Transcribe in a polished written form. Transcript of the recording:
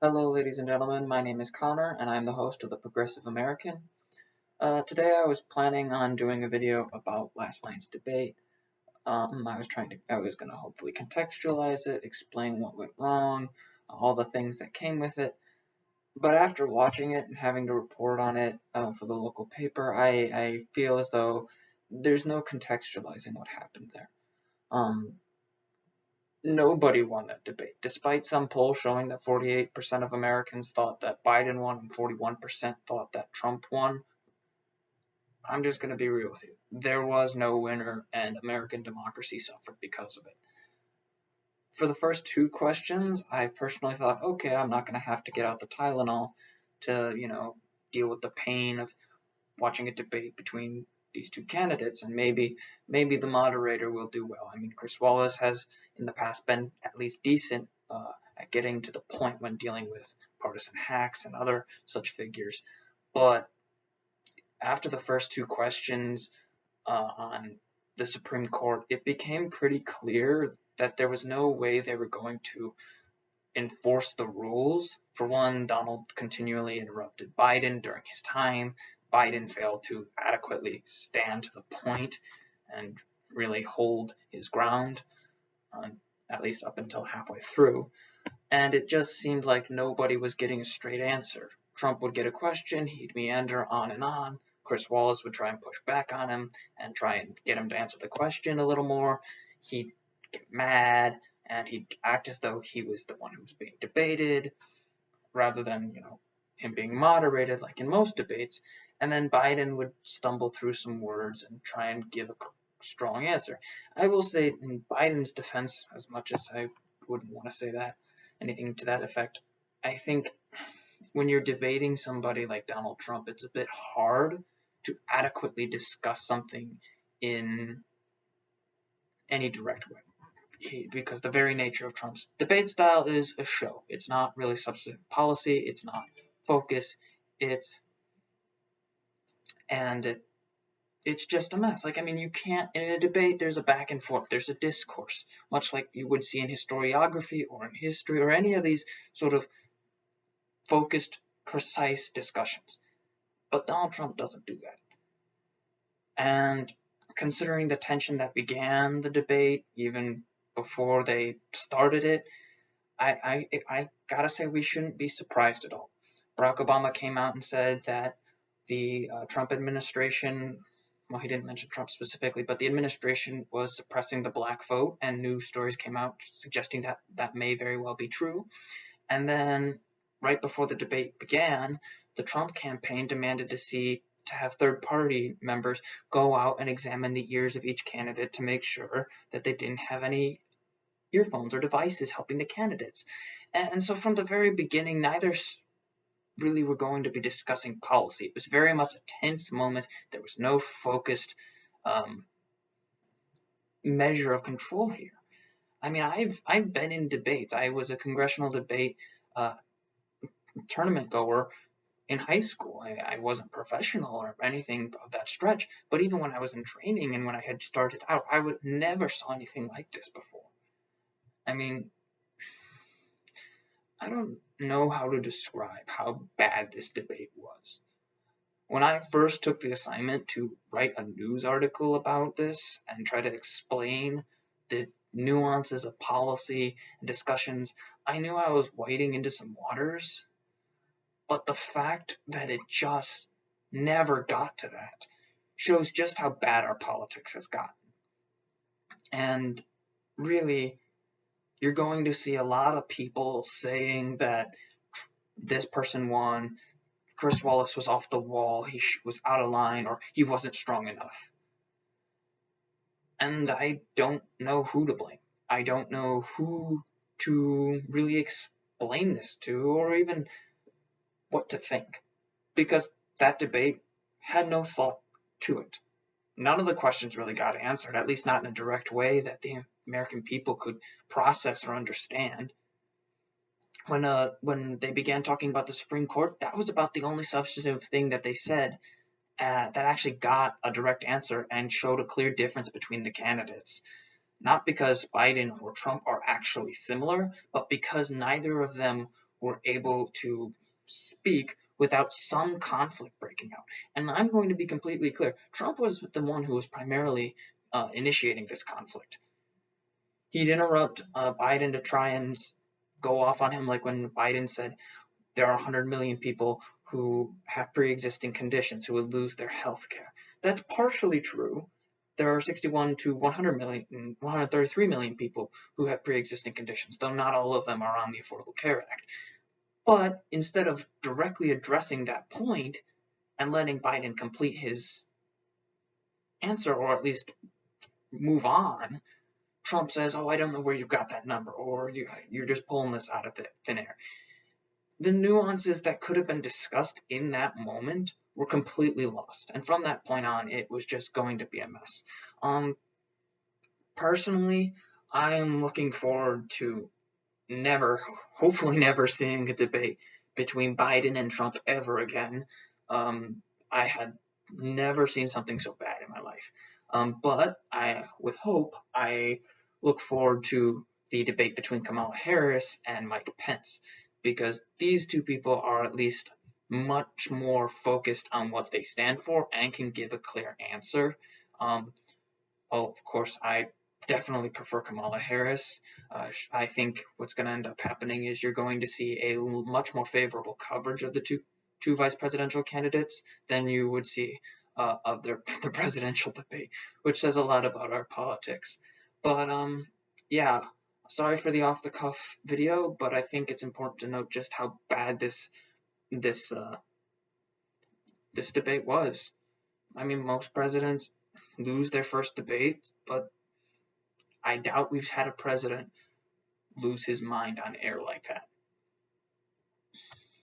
Hello, ladies and gentlemen. My name is Connor, and I'm the host of the Progressive American. Today, I was planning on doing a video about last night's debate. I was going to hopefully contextualize it, explain what went wrong, all the things that came with it. But after watching it and having to report on it for the local paper, I feel as though there's no contextualizing what happened there. Nobody won that debate, despite some polls showing that 48% of Americans thought that Biden won and 41% thought that Trump won. I'm just going to be real with you. There was no winner, and American democracy suffered because of it. For the first two questions, I personally thought, okay, I'm not going to have to get out the Tylenol to, deal with the pain of watching a debate between these two candidates, and maybe the moderator will do well. I mean, Chris Wallace has in the past been at least decent at getting to the point when dealing with partisan hacks and other such figures. But after the first two questions on the Supreme Court, it became pretty clear that there was no way they were going to enforce the rules. For one, Donald continually interrupted Biden during his time. Biden failed to adequately stand to the point and really hold his ground, at least up until halfway through. And it just seemed like nobody was getting a straight answer. Trump would get a question, he'd meander on and on. Chris Wallace would try and push back on him and try and get him to answer the question a little more. He'd get mad and he'd act as though he was the one who was being debated rather than, him being moderated like in most debates. And then Biden would stumble through some words and try and give a strong answer. I will say in Biden's defense, as much as I wouldn't want to say that, anything to that effect, I think when you're debating somebody like Donald Trump, it's a bit hard to adequately discuss something in any direct way. Because the very nature of Trump's debate style is a show. It's not really substantive policy. It's not focus. It's just a mess. You can't, in a debate, there's a back and forth, there's a discourse, much like you would see in historiography or in history or any of these sort of focused, precise discussions. But Donald Trump doesn't do that. And considering the tension that began the debate, even before they started it, I gotta say we shouldn't be surprised at all. Barack Obama came out and said that the Trump administration, well, he didn't mention Trump specifically, but the administration was suppressing the black vote, and news stories came out suggesting that that may very well be true. And then right before the debate began, the Trump campaign demanded to have third-party members go out and examine the ears of each candidate to make sure that they didn't have any earphones or devices helping the candidates. And so from the very beginning, neither really were going to be discussing policy. It was very much a tense moment. There was no focused measure of control here. I mean, I've been in debates. I was a congressional debate tournament goer in high school. I wasn't professional or anything of that stretch, but even when I was in training and when I had started out, I would never saw anything like this before. I mean, I don't know how to describe how bad this debate was. When I first took the assignment to write a news article about this and try to explain the nuances of policy and discussions, I knew I was wading into some waters, but the fact that it just never got to that shows just how bad our politics has gotten. And really, you're going to see a lot of people saying that this person won, Chris Wallace was off the wall, he was out of line, or he wasn't strong enough. And I don't know who to blame. I don't know who to really explain this to, or even what to think. Because that debate had no thought to it. None of the questions really got answered, at least not in a direct way that the American people could process or understand. When they began talking about the Supreme Court, that was about the only substantive thing that they said that actually got a direct answer and showed a clear difference between the candidates. Not because Biden or Trump are actually similar, but because neither of them were able to speak without some conflict breaking out. And I'm going to be completely clear. Trump was the one who was primarily initiating this conflict. He'd interrupt Biden to try and go off on him, like when Biden said there are 100 million people who have pre-existing conditions who would lose their health care. That's partially true. There are 61 to 100 million, 133 million people who have pre-existing conditions, though not all of them are on the Affordable Care Act. But instead of directly addressing that point and letting Biden complete his answer, or at least move on, Trump says, "Oh, I don't know where you got that number," or "You're just pulling this out of thin air." The nuances that could have been discussed in that moment were completely lost. And from that point on, it was just going to be a mess. Personally, I am looking forward to hopefully never seeing a debate between Biden and Trump ever again. I had never seen something so bad in my life. But with hope, I look forward to the debate between Kamala Harris and Mike Pence, because these two people are at least much more focused on what they stand for and can give a clear answer. Of course, I definitely prefer Kamala Harris. I think what's going to end up happening is you're going to see a much more favorable coverage of the two vice presidential candidates than you would see of the presidential debate, which says a lot about our politics. But yeah, sorry for the off-the-cuff video, but I think it's important to note just how bad this debate was. I mean, most presidents lose their first debate, but I doubt we've had a president lose his mind on air like that.